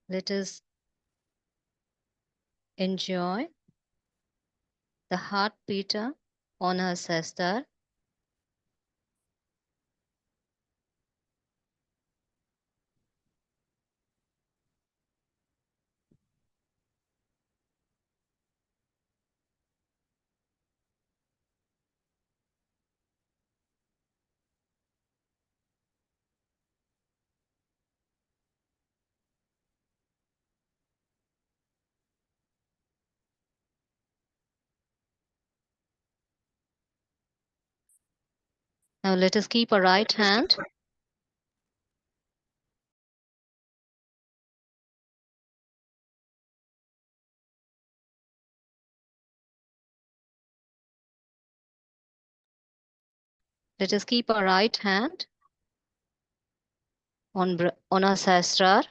Let us enjoy the heartbeat on our sister. Now let us keep our right hand Let us keep our right hand on our sahasrara.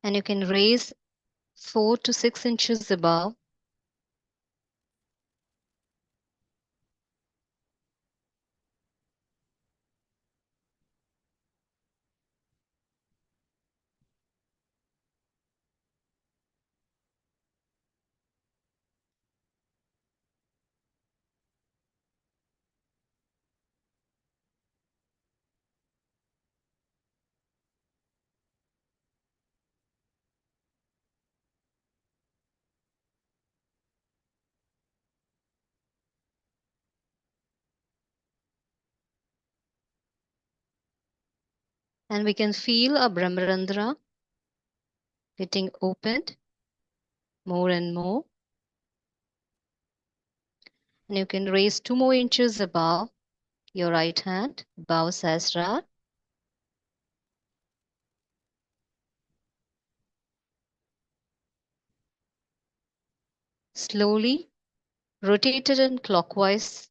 And you can raise 4 to 6 inches above. And we can feel our Brahmarandra getting opened more and more. And you can raise 2 more inches above your right hand, above sahasrara. Slowly rotate it in clockwise.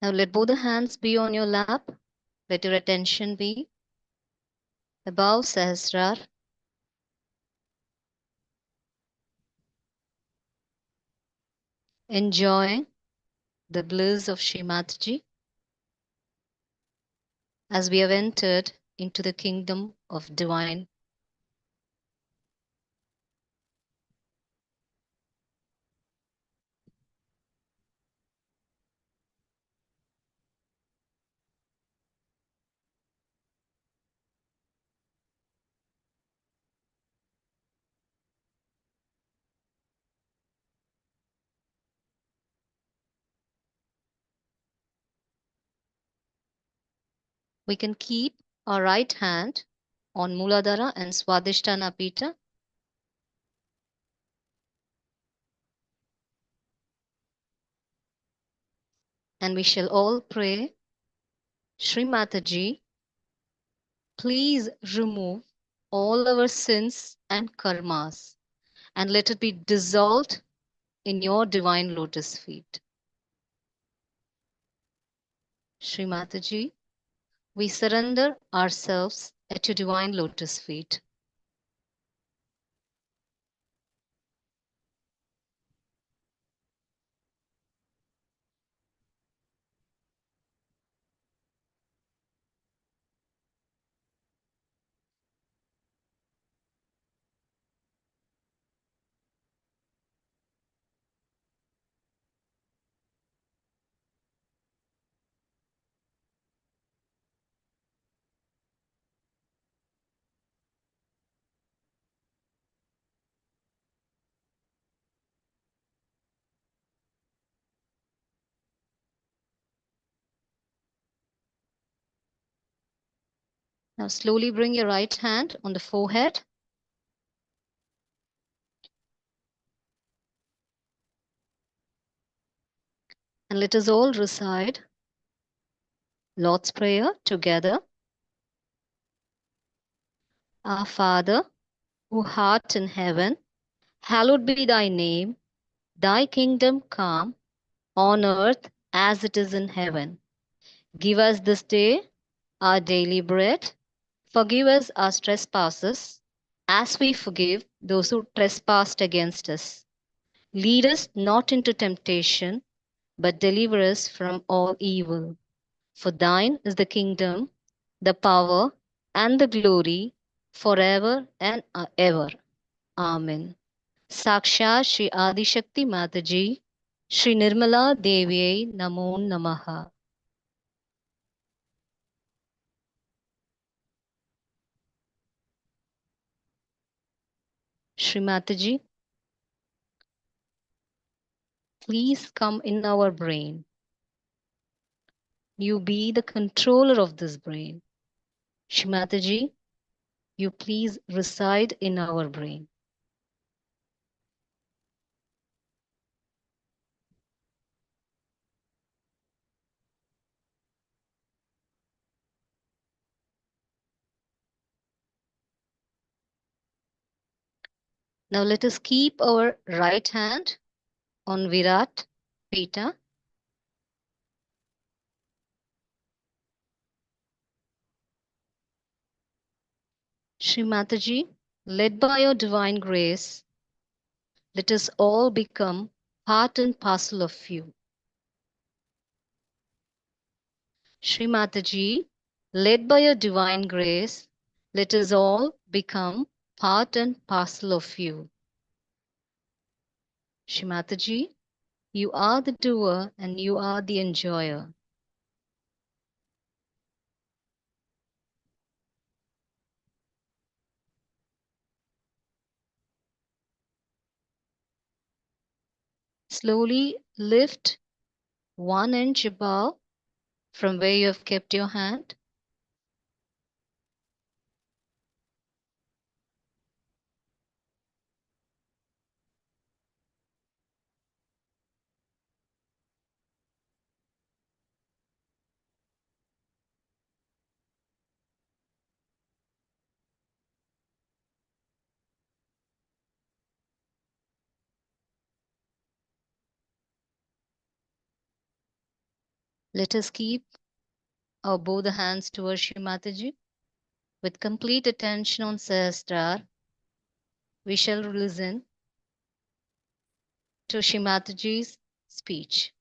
Now let both the hands be on your lap. Let your attention be above sahasrara. Enjoying the bliss of Shri Mataji as we have entered into the kingdom of divine. We can keep our right hand on Muladhara and Swadhisthana Pita. And we shall all pray, Shri Mataji, please remove all our sins and karmas and let it be dissolved in your divine lotus feet. Shri Mataji, we surrender ourselves at your divine lotus feet. Now slowly bring your right hand on the forehead. And let us all recite Lord's Prayer together. Our Father, who art in heaven, hallowed be thy name. Thy kingdom come, on earth as it is in heaven. Give us this day our daily bread. Forgive us our trespasses, as we forgive those who trespass against us. Lead us not into temptation, but deliver us from all evil. For thine is the kingdom, the power, and the glory forever and ever. Amen. Sakshat Shri Adi Shakti Mataji, Shri Nirmala Devyai Namo Namaha. Shri Mataji, please come in our brain. You be the controller of this brain. Shri Mataji, you please reside in our brain. Now let us keep our right hand on Virat Pita. Shri Mataji, led by your divine grace, let us all become part and parcel of you. Shri Mataji, led by your divine grace, let us all become part and parcel of you. Shri Mataji, you are the doer and you are the enjoyer. Slowly lift 1 inch above from where you have kept your hand. Let us keep our both the hands towards Shri Mataji. With complete attention on Sahasrar, we shall listen to Shri Mataji's speech.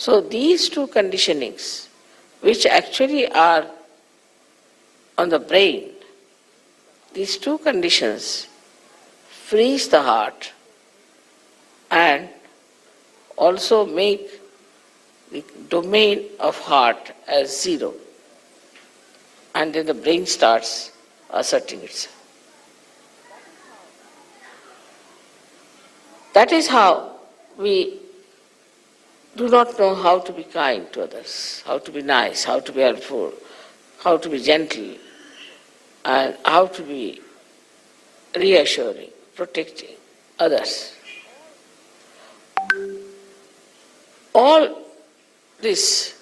So these two conditionings, which actually are on the brain, these two conditions freeze the heart and also make the domain of heart as zero. And then the brain starts asserting itself. That is how we do not know how to be kind to others, how to be nice, how to be helpful, how to be gentle, and how to be reassuring, protecting others. All this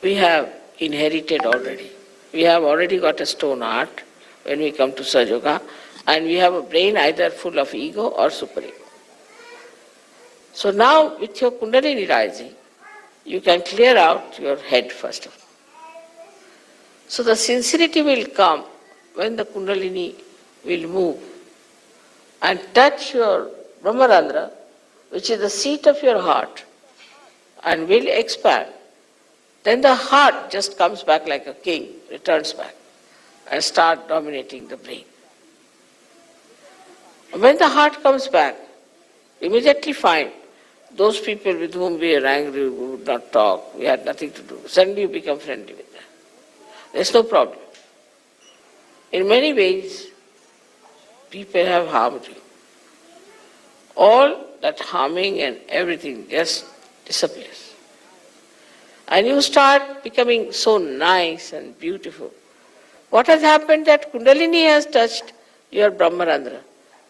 we have inherited already. We have already got a stone heart when we come to Sajoga, and we have a brain either full of ego or superego. So now with your Kundalini rising, you can clear out your head first of all. So the sincerity will come when the Kundalini will move and touch your Brahmarandra, which is the seat of your heart, and will expand. Then the heart just comes back like a king, returns back, and start dominating the brain. When the heart comes back, immediately find those people with whom we are angry, we would not talk, we had nothing to do. Suddenly you become friendly with them. There's no problem. In many ways, people have harmed you. All that harming and everything just disappears. And you start becoming so nice and beautiful. What has happened that Kundalini has touched your Brahmarandra,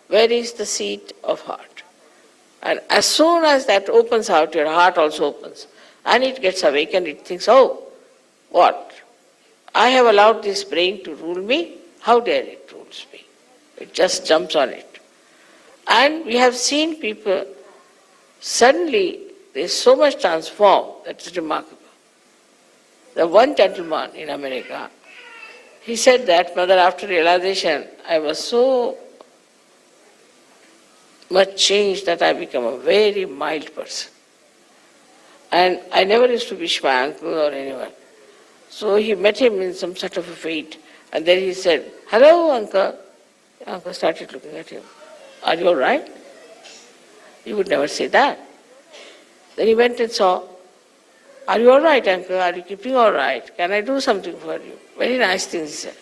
where is the seat of heart. And as soon as that opens out, your heart also opens. And it gets awakened, it thinks, oh, what? I have allowed this brain to rule me? How dare it rules me? It just jumps on it. And we have seen people, suddenly there is so much transformed, that's remarkable. The one gentleman in America, he said that, Mother, after realization, I was so much changed that I become a very mild person. And I never used to wish my uncle or anyone. So he met him in some sort of a fete, and then he said, hello, uncle. The uncle started looking at him. Are you all right? He would never say that. Then he went and saw, are you all right, uncle? Are you keeping all right? Can I do something for you? Very nice things he said.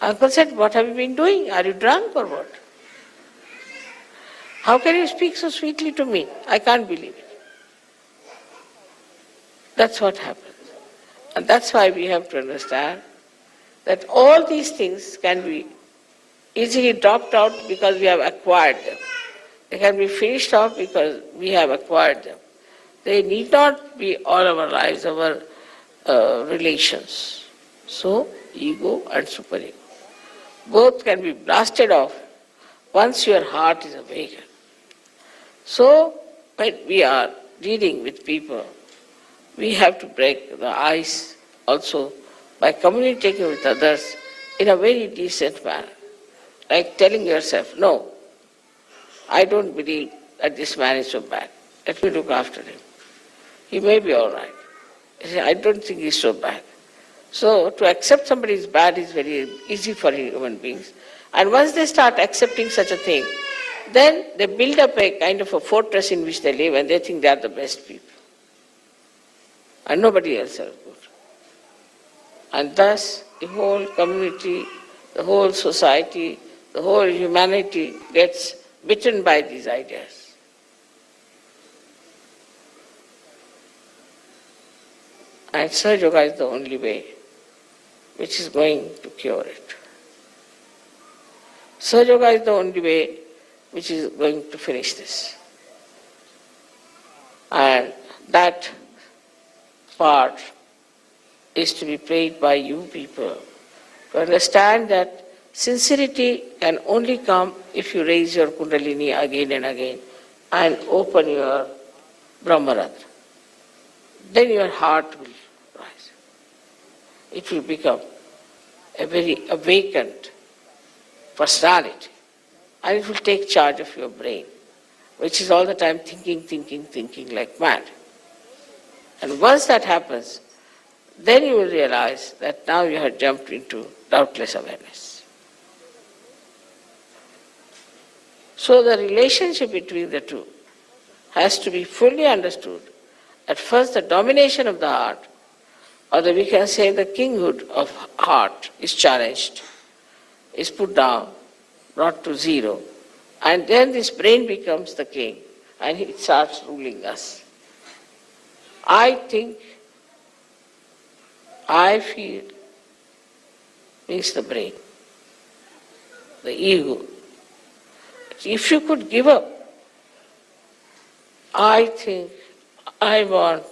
Uncle said, what have you been doing? Are you drunk or what? How can you speak so sweetly to me? I can't believe it. That's what happens. And that's why we have to understand that all these things can be easily dropped out because we have acquired them. They can be finished off because we have acquired them. They need not be all our lives, our relations. So, ego and superego. Both can be blasted off once your heart is awakened. So, when we are dealing with people, we have to break the ice also by communicating with others in a very decent manner. Like telling yourself, no, I don't believe that this man is so bad. Let me look after him. He may be all right. I don't think he's so bad. So to accept somebody is bad is very easy for human beings. And once they start accepting such a thing, then they build up a kind of a fortress in which they live and they think they are the best people. And nobody else is good. And thus the whole community, the whole society, the whole humanity gets bitten by these ideas. And Sahaja Yoga is the only way which is going to cure it. Sahaja Yoga is the only way which is going to finish this. And that part is to be played by you people to understand that sincerity can only come if you raise your Kundalini again and again and open your Brahmarandra. Then your heart will rise. It will become a very awakened personality. And it will take charge of your brain, which is all the time thinking like mad. And once that happens, then you will realize that now you have jumped into doubtless awareness. So the relationship between the two has to be fully understood. At first, the domination of the heart, or we can say the kinghood of heart, is challenged, is put down, brought to zero, and then this brain becomes the king, and it starts ruling us. I think, I feel, means the brain, the ego. If you could give up, I think, I want,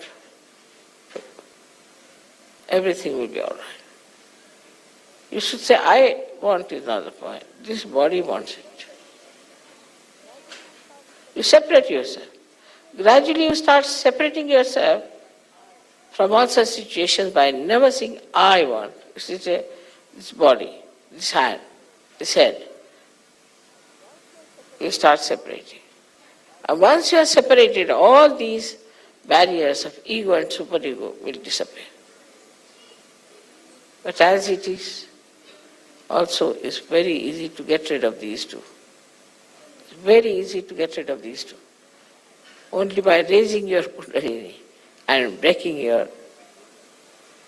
everything will be all right. You should say, I want is not the point. This body wants it. You separate yourself. Gradually you start separating yourself from all such situations by never saying, I want. this body, this hand, this head. You start separating. And once you are separated, all these barriers of ego and superego will disappear. But as it is, also it's very easy to get rid of these two. It's very easy to get rid of these two. Only by raising your Kundalini and breaking your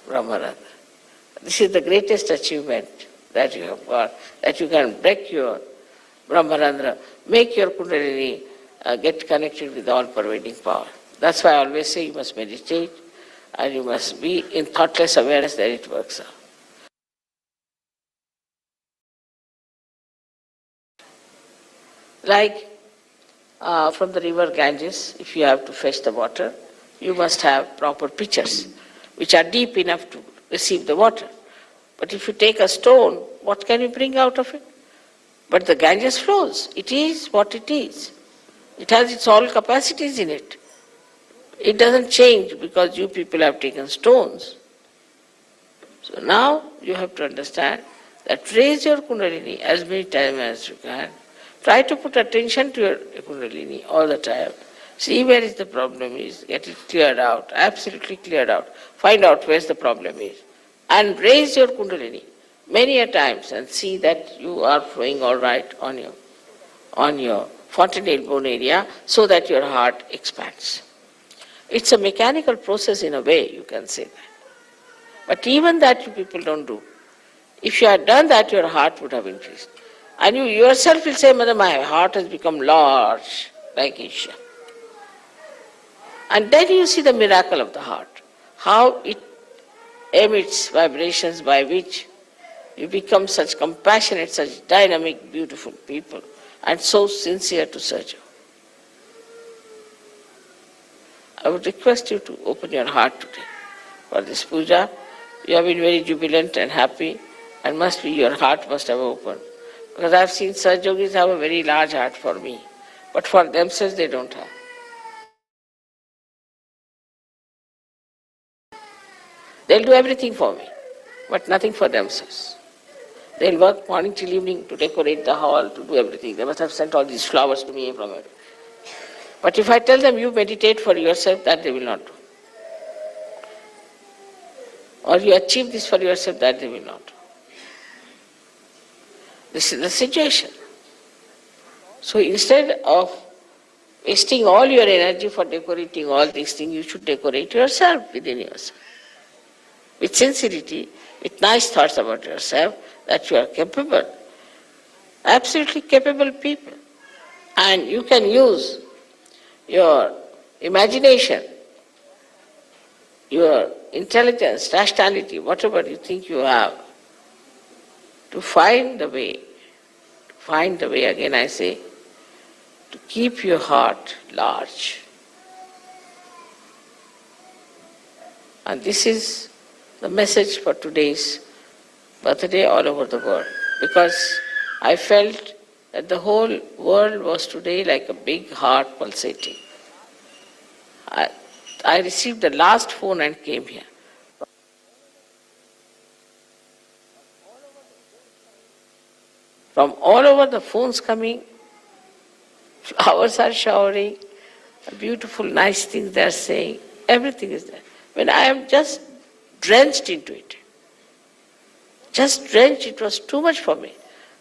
Brahmarandra. This is the greatest achievement that you have got, that you can break your Brahmarandra, make your Kundalini get connected with all-pervading power. That's why I always say you must meditate and you must be in thoughtless awareness that it works out. Like from the river Ganges, if you have to fetch the water, you must have proper pitchers, which are deep enough to receive the water. But if you take a stone, what can you bring out of it? But the Ganges flows. It is what it is. It has its all capacities in it. It doesn't change because you people have taken stones. So now you have to understand that raise your Kundalini as many times as you can. Try to put attention to your Kundalini all the time. See where is the problem is. Get it cleared out, absolutely cleared out. Find out where the problem is. And raise your Kundalini many a times and see that you are flowing all right on your fontanelle bone area so that your heart expands. It's a mechanical process in a way, you can say that. But even that you people don't do. If you had done that, your heart would have increased. And you yourself will say, Mother, my heart has become large, like Isha. And then you see the miracle of the heart, how it emits vibrations by which you become such compassionate, such dynamic, beautiful people, and so sincere to serve. I would request you to open your heart today for this puja. You have been very jubilant and happy, and your heart must have opened. Because I have seen Saj Yogis have a very large heart for me, but for themselves they don't have. They'll do everything for me, but nothing for themselves. They'll work morning till evening to decorate the hall, to do everything. They must have sent all these flowers to me from it. But if I tell them you meditate for yourself, that they will not do. Or you achieve this for yourself, that they will not do. This is the situation. So instead of wasting all your energy for decorating all these things, you should decorate yourself within yourself. With sincerity, with nice thoughts about yourself, that you are capable, absolutely capable people. And you can use your imagination, your intelligence, rationality, whatever you think you have, to find the way, again I say, to keep your heart large. And this is the message for today's birthday all over the world, because I felt that the whole world was today like a big heart pulsating. I received the last phone and came here. From all over the phones coming, flowers are showering, beautiful, nice things they are saying, everything is there. When I am just drenched into it, it was too much for me.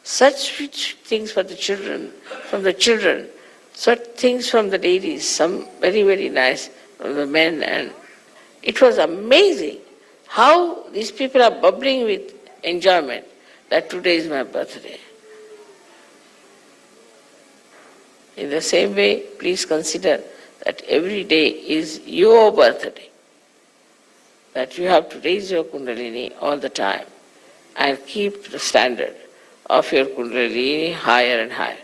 Such rich things for the children, from the children, such things from the ladies, some very, very nice from the men, and it was amazing how these people are bubbling with enjoyment that today is my birthday. In the same way, please consider that every day is your birthday, that you have to raise your Kundalini all the time and keep the standard of your Kundalini higher and higher.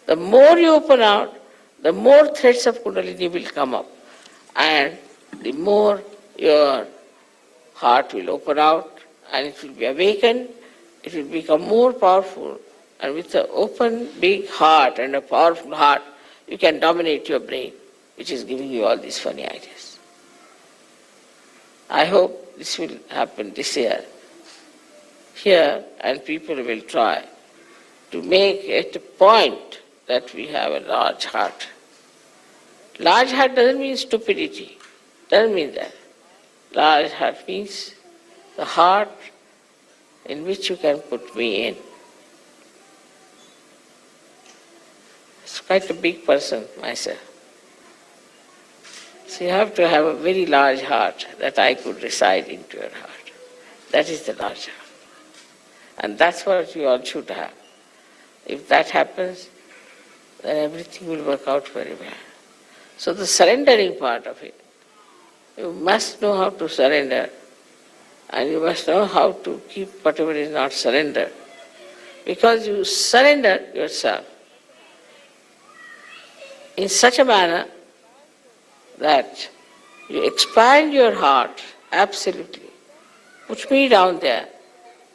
The more you open out, the more threads of Kundalini will come up, and the more your heart will open out and it will be awakened, it will become more powerful, and with an open big heart and a powerful heart, you can dominate your brain, which is giving you all these funny ideas. I hope this will happen this year. here, and people will try to make it a point that we have a large heart. Large heart doesn't mean stupidity, doesn't mean that. Large heart means the heart in which you can put me in. It's quite a big person, myself. So you have to have a very large heart that I could reside into your heart. That is the large heart. And that's what we all should have. If that happens, then everything will work out very well. So the surrendering part of it, you must know how to surrender, and you must know how to keep whatever is not surrendered. Because you surrender yourself in such a manner that you expand your heart absolutely. Put me down there,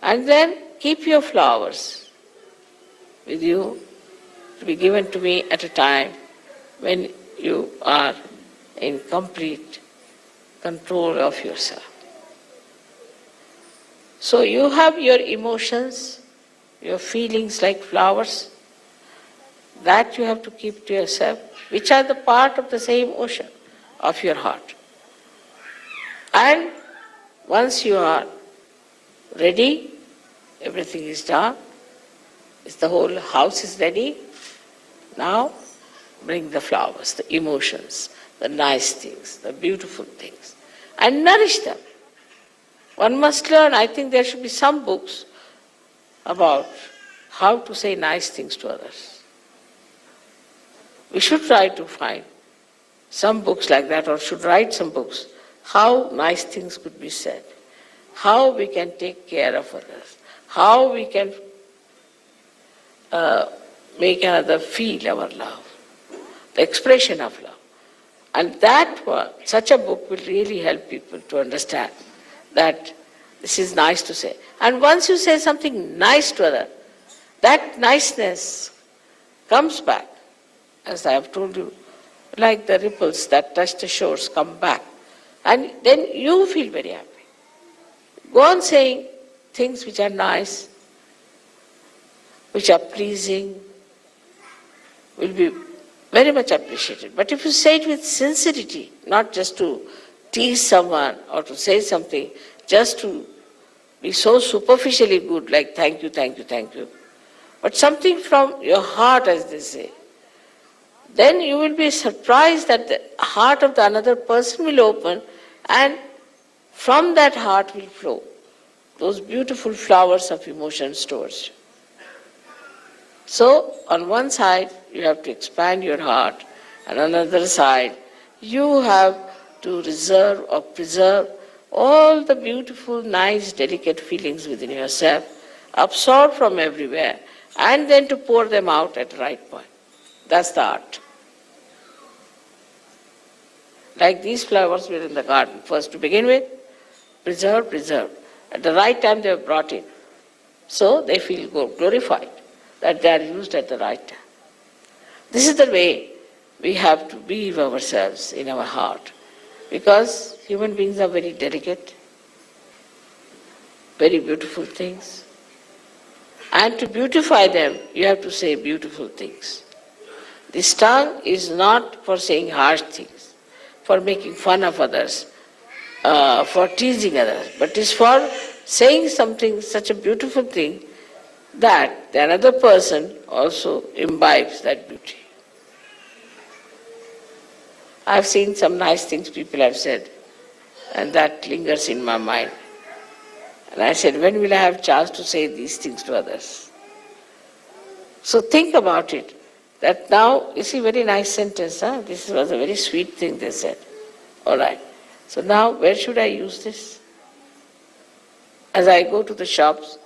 and then keep your flowers with you to be given to me at a time when you are in complete control of yourself. So you have your emotions, your feelings like flowers, that you have to keep to yourself, which are the part of the same ocean of your heart. And once you are ready, everything is done, the whole house is ready, now bring the flowers, the emotions, the nice things, the beautiful things, and nourish them. One must learn, I think there should be some books about how to say nice things to others. We should try to find some books like that, or should write some books, how nice things could be said, how we can take care of others, how we can make another feel our love, the expression of love. And that one, such a book will really help people to understand that this is nice to say. And once you say something nice to others, that niceness comes back, as I have told you, like the ripples that touch the shores come back. And then you feel very happy. Go on saying things which are nice, which are pleasing, will be very much appreciated. But if you say it with sincerity, not just to tease someone or to say something, just to be so superficially good, like thank you, thank you, thank you, but something from your heart, as they say, then you will be surprised that the heart of the another person will open, and from that heart will flow those beautiful flowers of emotions towards you. So, on one side, you have to expand your heart, and on the other side, you have to reserve or preserve all the beautiful, nice, delicate feelings within yourself, absorb from everywhere, and then to pour them out at the right point. That's the art. Like these flowers were in the garden. First, to begin with, preserve. At the right time, they were brought in. So they feel glorified that they are used at the right time. This is the way we have to weave ourselves in our heart, because human beings are very delicate, very beautiful things. And to beautify them, you have to say beautiful things. This tongue is not for saying harsh things, for making fun of others, for teasing others, but is for saying something, such a beautiful thing, that the another person also imbibes that beauty. I've seen some nice things people have said, and that lingers in my mind. And I said, when will I have chance to say these things to others? So think about it, that now, you see, very nice sentence, huh? This was a very sweet thing they said. All right. So now, where should I use this? As I go to the shops,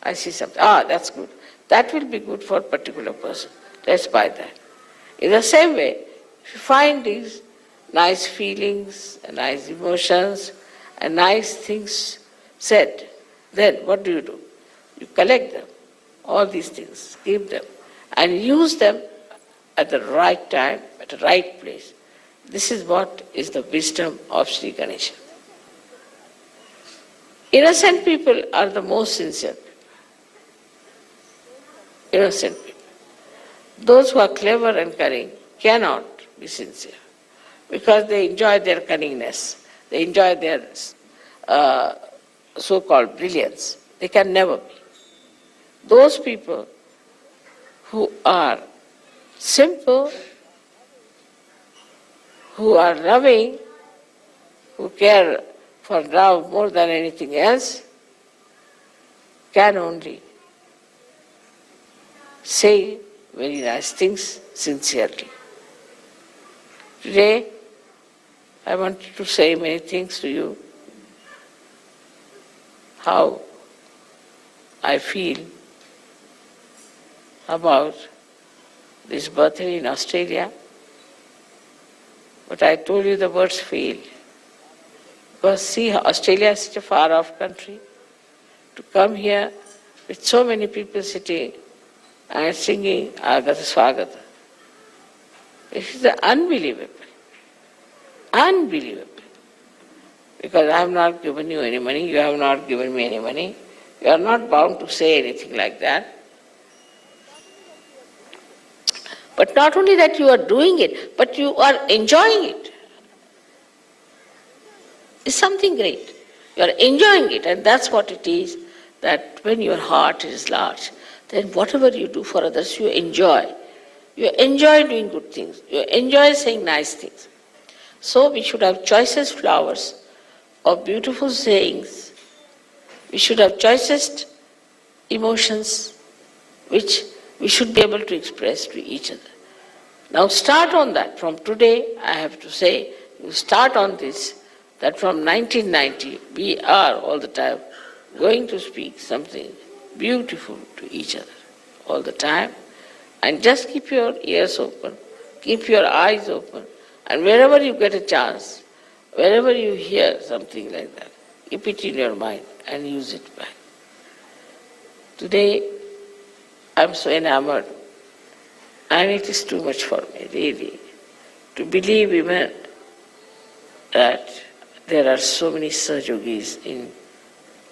I see something. That's good. That will be good for a particular person. Let's buy that. In the same way, if you find these nice feelings, and nice emotions, and nice things said, then what do? You collect them, all these things, keep them, and use them at the right time, at the right place. This is what is the wisdom of Sri Ganesha. Innocent people are the most sincere. Innocent people. Those who are clever and cunning cannot be sincere because they enjoy their cunningness, they enjoy their uh, so called brilliance. They can never be. Those people who are simple, who are loving, who care for love more than anything else, can only say very nice things sincerely. Today, I wanted to say many things to you, how I feel about this birthday in Australia, but I told you the words fail. Because see, Australia is such a far off country. To come here with so many people sitting and singing Agata Swagata. It is unbelievable. Unbelievable. Because I have not given you any money, you have not given me any money. You are not bound to say anything like that. But not only that you are doing it, but you are enjoying it. It's something great. You are enjoying it, and that's what it is, that when your heart is large, then whatever you do for others, you enjoy. You enjoy doing good things. You enjoy saying nice things. So we should have choicest flowers of beautiful sayings. We should have choicest emotions which we should be able to express to each other. Now start on that. From today, I have to say, you start on this, that from 1990, we are all the time going to speak something beautiful to each other all the time. And just keep your ears open, keep your eyes open, and wherever you get a chance, wherever you hear something like that, keep it in your mind and use it back. Today, I'm so enamored, and it is too much for me, really, to believe even that there are so many Sahajogis in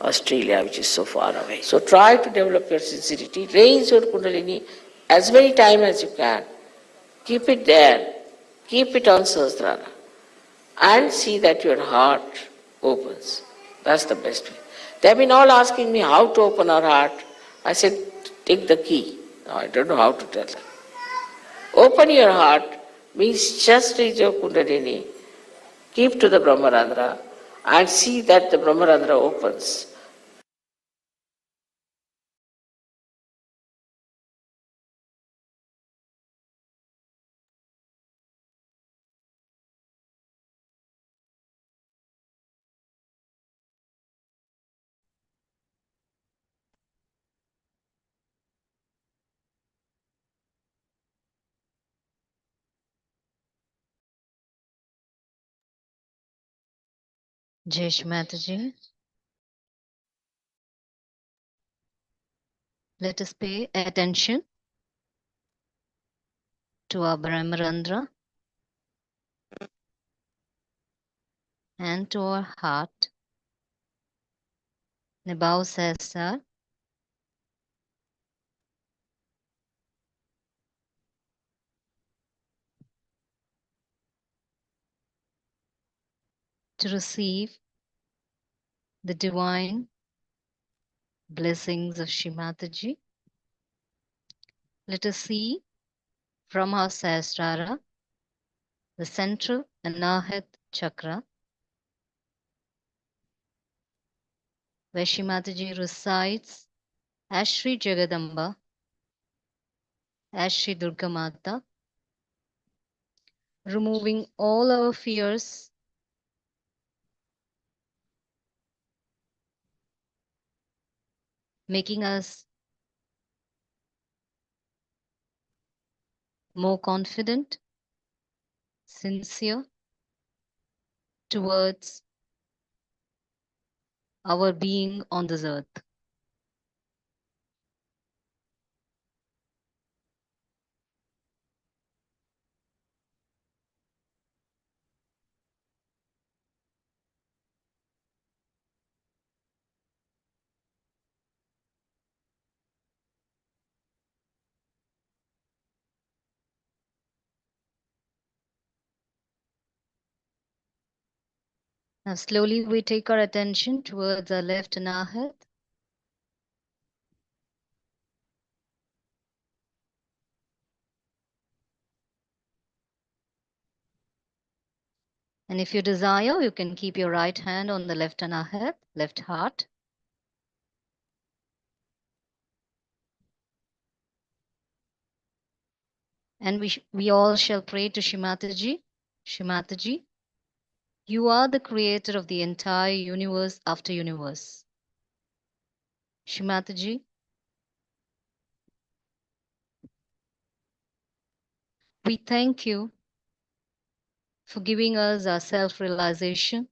Australia, which is so far away. So try to develop your sincerity, raise your Kundalini as many times as you can. Keep it there, keep it on Sahasrara, and see that your heart opens. That's the best way. They have been all asking me how to open our heart. I said, take the key. No, I don't know how to tell them. Open your heart means just raise your Kundalini, keep to the Brahmarandra, and see that the Brahmarandra opens. Jesh Mataji, let us pay attention to our Brahmarandra and to our heart. Nibao Sahasrar, to receive the divine blessings of Shrimataji. Let us see from our Sahasrara, the central Anahat chakra, where Shrimataji resides as Sri Jagadamba, as Sri Durga Mata, removing all our fears, making us more confident, sincere towards our being on this earth. Now, slowly we take our attention towards our left anahat. And if you desire, you can keep your right hand on the left anahat, left heart. And we all shall pray to Shimataji. Shimataji, you are the creator of the entire universe after universe. Shimataji, we thank you for giving us our self-realization.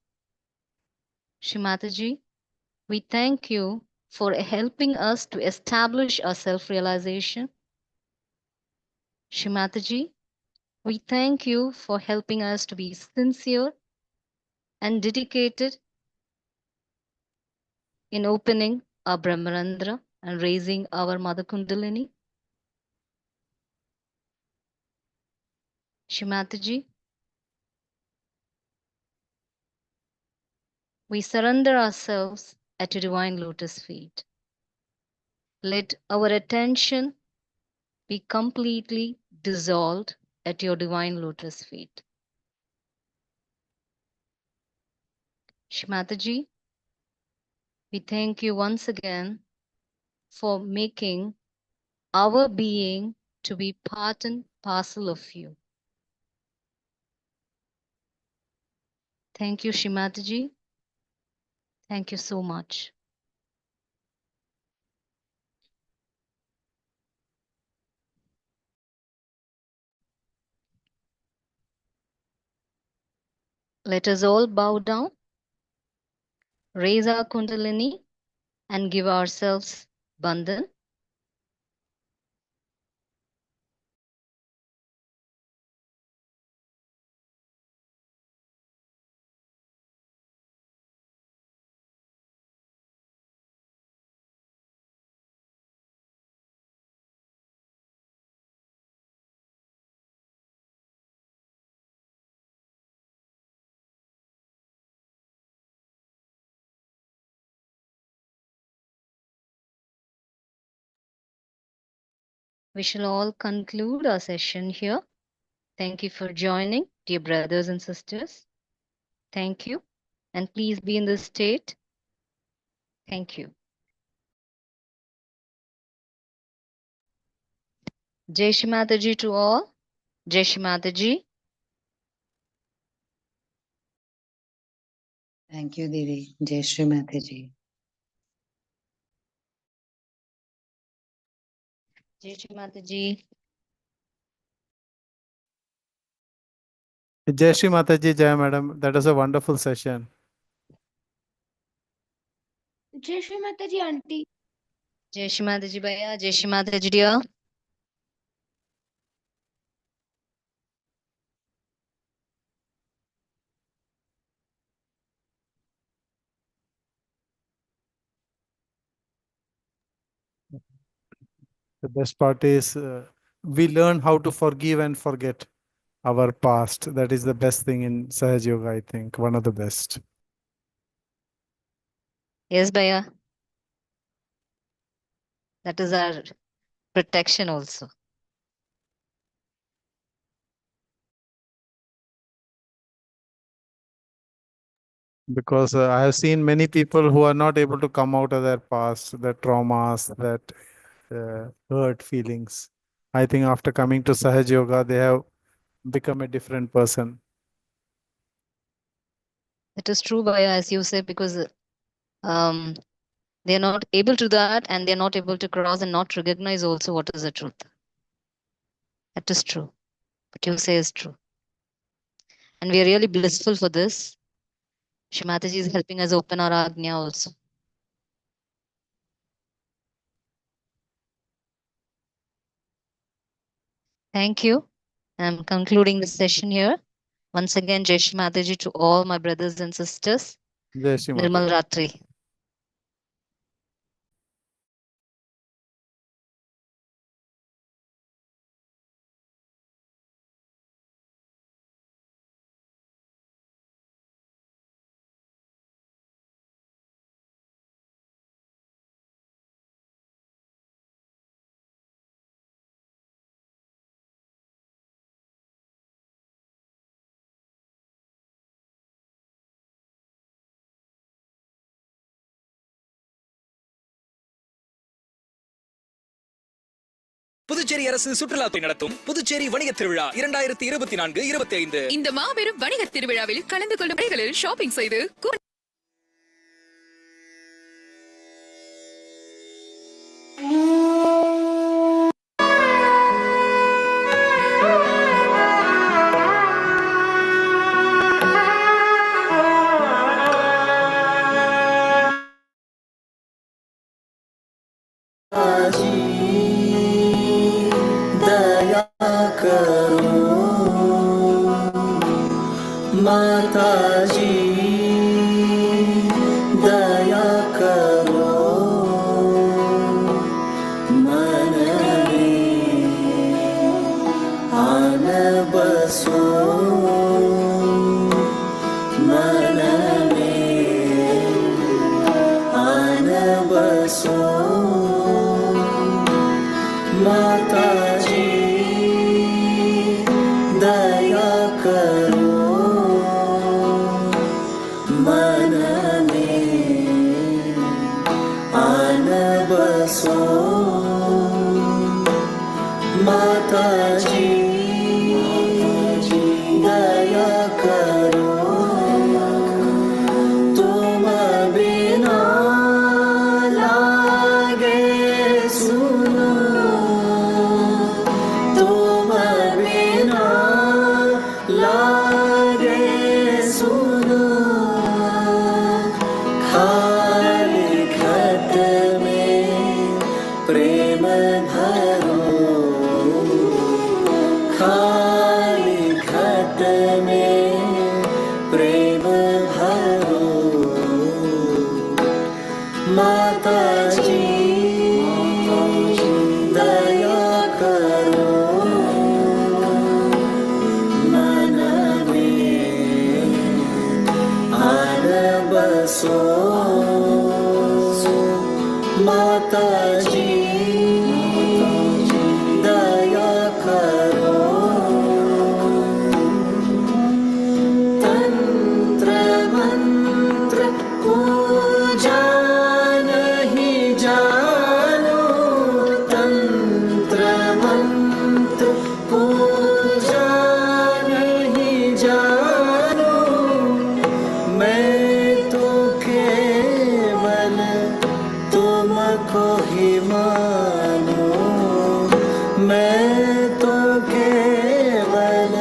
Shimataji, we thank you for helping us to establish our self-realization. Shimataji, we thank you for helping us to be sincere and dedicated in opening our Brahmarandra and raising our Mother Kundalini. Shimataji, we surrender ourselves at your divine lotus feet. Let our attention be completely dissolved at your divine lotus feet. Shimataji, we thank you once again for making our being to be part and parcel of you. Thank you, Shimataji. Thank you so much. Let us all bow down, raise our Kundalini, and give ourselves Bandhan. We shall all conclude our session here. Thank you for joining, dear brothers and sisters. Thank you. And please be in this state. Thank you. Jai Shri Mataji to all. Jai Shri Mataji. Thank you, Didi. Jai Shri Mataji. Jai Shri Mataji. Jai Shri Mataji, Jai Madam. That was a wonderful session. जय श्री माता जी aunty Jai Shri Mataji Bhaiya. Jai Shri Mataji dear. The best part is we learn how to forgive and forget our past. That is the best thing in Sahaj Yoga, I think. One of the best. Yes, Bhaiya. That is our protection also. Because I have seen many people who are not able to come out of their past, their traumas, that hurt feelings. I think after coming to Sahaj Yoga, they have become a different person. It is true, Bhaiya, as you say, because um, they are not able to do that and they are not able to cross and not recognize also what is the truth. That is true. What you say is true. And we are really blissful for this. Shimataji is helping us open our Agnya also. Thank you. I'm concluding the session here. Once again, Jai Shri Mataji to all my brothers and sisters. Jai Shri Nirmal Mataji. Ratri. Puducherry அரசு சுற்றுலாத்துறை நடத்தும் புதுச்சேரி வணிக திருவிழா 2024-25. இந்த மாபெரும் வணிக திருவிழாவில் கலந்து கொள்ளும் கடைகளில் ஷாப்பிங் செய்து दया करो माता जी, दया करो मन में आन बसो, मन में आन बसो माता जी, दया करो मन में आन बसो माता जी, दया करो तुम बिना लागे सुनो, तुम बिना लागे सुनो, खाली खत में प्रेम भरो, खाली खत में प्रेम भरो माता जी, दया करो मन में आन बसो माता जी, दया करो तंत्र मंत्र पूजा नहीं जानो, तंत्र मंत्र पूजा नहीं जानो, मैं तो केवल तुमको ही मानो, मैं तो केवल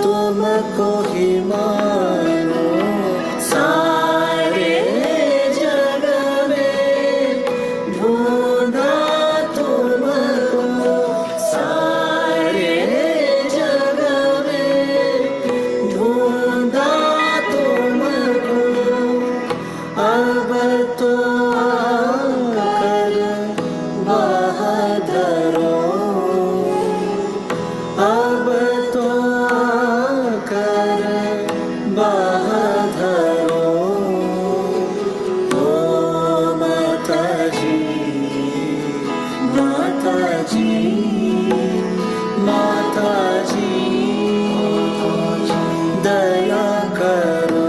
तुमको ही मानो, सारे जग में ढूंढा तुमको, सारे जग में ढूंढा तुमको, अब तो आकर बहादरो, अब तो आकर बहादरो ओ माता जी, माता जी, माता जी, दया करो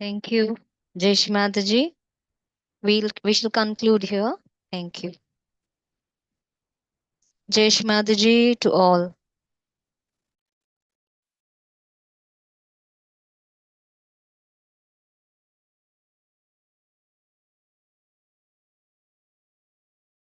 Thank you, Jai Shri Mataji. We shall conclude here. Thank you. Jai Shri Mataji to all.